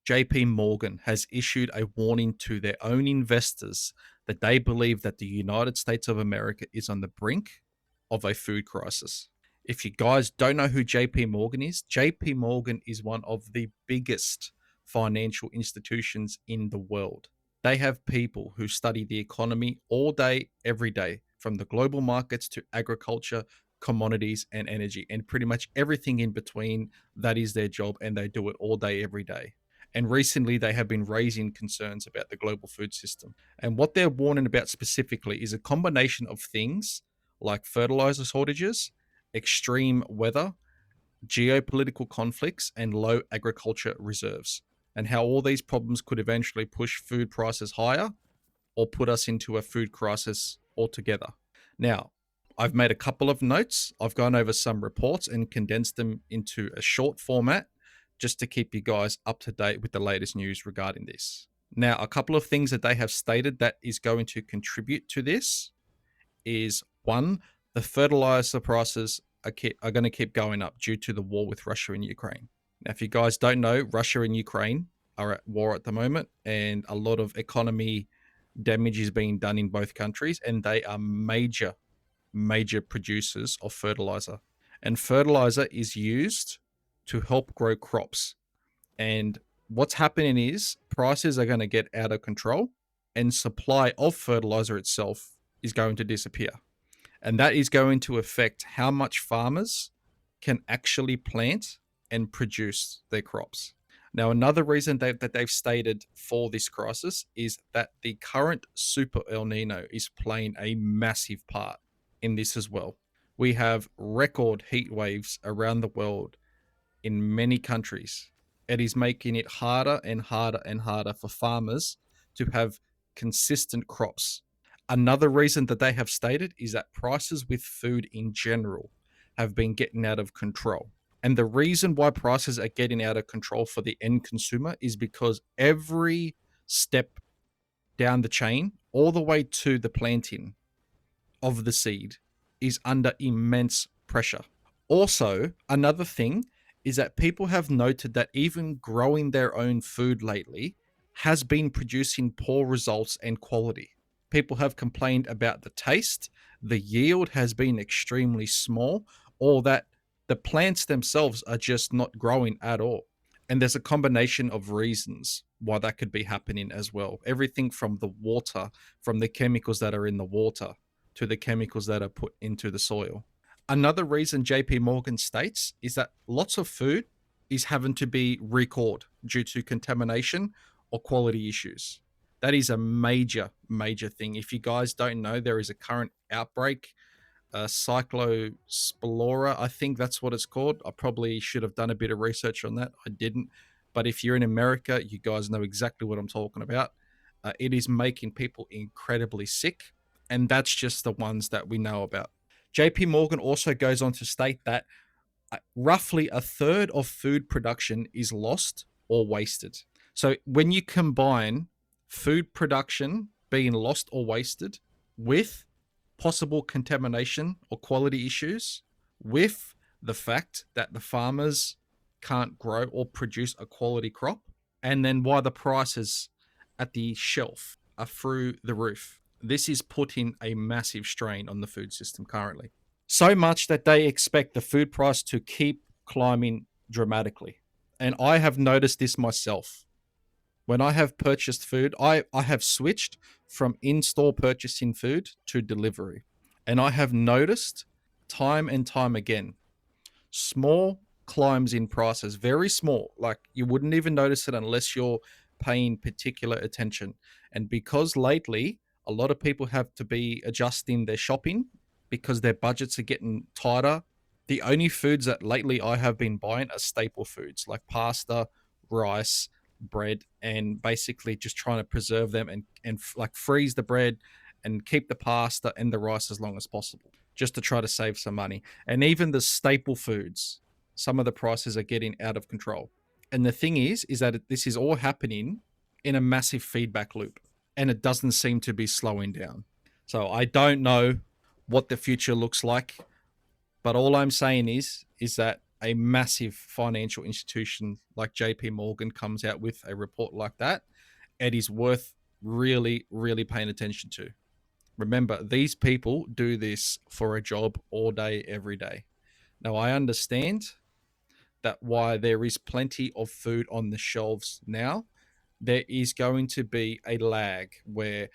JPMorgan has issued a warning to their own investors that they believe that the United States of America is on the brink of a food crisis. If you guys don't know who JPMorgan is, JPMorgan is one of the biggest financial institutions in the world. They have people who study the economy all day, every day, from the global markets to agriculture, commodities, and energy, and pretty much everything in between. That is their job, and they do it all day, every day. And recently, they have been raising concerns about the global food system. And what they're warning about specifically is a combination of things like fertilizer shortages, extreme weather, geopolitical conflicts, and low agriculture reserves, and how all these problems could eventually push food prices higher or put us into a food crisis altogether. Now, I've made a couple of notes. I've gone over some reports and condensed them into a short format just to keep you guys up to date with the latest news regarding this. Now, a couple of things that they have stated that is going to contribute to this is one, the fertilizer prices are going to keep going up due to the war with Russia and Ukraine. Now, if you guys don't know, Russia and Ukraine are at war at the moment, and a lot of economy damage is being done in both countries, and they are major producers of fertilizer. And fertilizer is used to help grow crops. And what's happening is prices are going to get out of control, and supply of fertilizer itself is going to disappear. And that is going to affect how much farmers can actually plant and produce their crops. Now, another reason that they've stated for this crisis is that the current Super El Nino is playing a massive part in this as well. We have record heat waves around the world in many countries. It is making it harder and harder and harder for farmers to have consistent crops. Another reason that they have stated is that prices with food in general have been getting out of control. And the reason why prices are getting out of control for the end consumer is because every step down the chain, all the way to the planting of the seed, is under immense pressure. Also, another thing is that people have noted that even growing their own food lately has been producing poor results and quality. People have complained about the taste, the yield has been extremely small, or that the plants themselves are just not growing at all. And there's a combination of reasons why that could be happening as well. Everything from the water, from the chemicals that are in the water, to the chemicals that are put into the soil. Another reason JPMorgan states is that lots of food is having to be recalled due to contamination or quality issues. That is a major thing. If you guys don't know, there is a current outbreak, cyclospora, I think that's what it's called. I probably should have done a bit of research on that. I didn't. But if you're in America, you guys know exactly what I'm talking about. It is making people incredibly sick, and that's just the ones that we know about. JP Morgan also goes on to state that roughly a third of food production is lost or wasted. So when you combine food production being lost or wasted with possible contamination or quality issues, with the fact that the farmers can't grow or produce a quality crop, and then why the prices at the shelf are through the roof, this is putting a massive strain on the food system currently. So much that they expect the food price to keep climbing dramatically. And I have noticed this myself. When I have purchased food, I have switched from in-store purchasing food to delivery. And I have noticed time and time again, small climbs in prices, very small. Like you wouldn't even notice it unless you're paying particular attention. And because lately, a lot of people have to be adjusting their shopping because their budgets are getting tighter. The only foods that lately I have been buying are staple foods like pasta, rice, bread, and basically just trying to preserve them and like freeze the bread and keep the pasta and the rice as long as possible just to try to save some money. And even the staple foods, some of the prices are getting out of control. And the thing is that this is all happening in a massive feedback loop, and it doesn't seem to be slowing down. So I don't know what the future looks like, but all I'm saying is that a massive financial institution like JPMorgan comes out with a report like that, it is worth really, really paying attention to. Remember, these people do this for a job all day, every day. Now, I understand that why there is plenty of food on the shelves now, there is going to be a lag where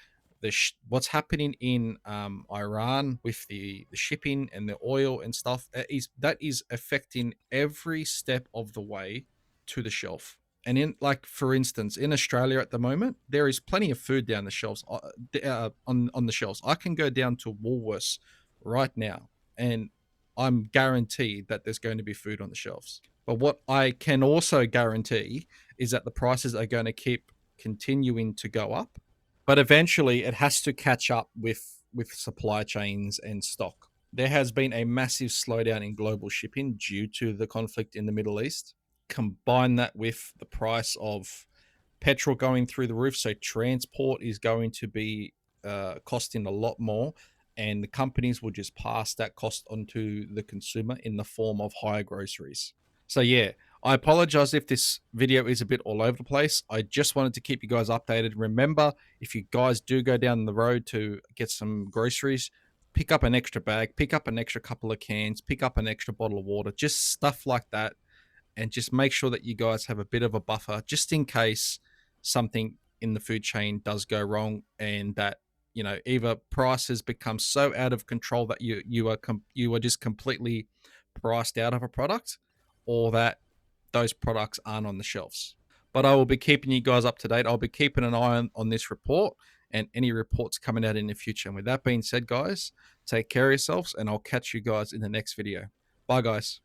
what's happening in Iran with the shipping and the oil and stuff that is affecting every step of the way to the shelf. And in, like, for instance, in Australia at the moment, there is plenty of food down the shelves, on the shelves. I can go down to Woolworths right now, and I'm guaranteed that there's going to be food on the shelves. But what I can also guarantee is that the prices are going to keep continuing to go up, but eventually it has to catch up with supply chains and stock. There has been a massive slowdown in global shipping due to the conflict in the Middle East. Combine that with the price of petrol going through the roof, so transport is going to be costing a lot more, and the companies will just pass that cost onto the consumer in the form of higher groceries. So yeah, I apologize if this video is a bit all over the place. I just wanted to keep you guys updated. Remember, if you guys do go down the road to get some groceries, pick up an extra bag, pick up an extra couple of cans, pick up an extra bottle of water, just stuff like that. And just make sure that you guys have a bit of a buffer just in case something in the food chain does go wrong, and that, either prices become so out of control that you are just completely priced out of a product, or that those products aren't on the shelves. But I will be keeping you guys up to date. I'll be keeping an eye on this report and any reports coming out in the future. And with that being said, guys, take care of yourselves, and I'll catch you guys in the next video. Bye, guys.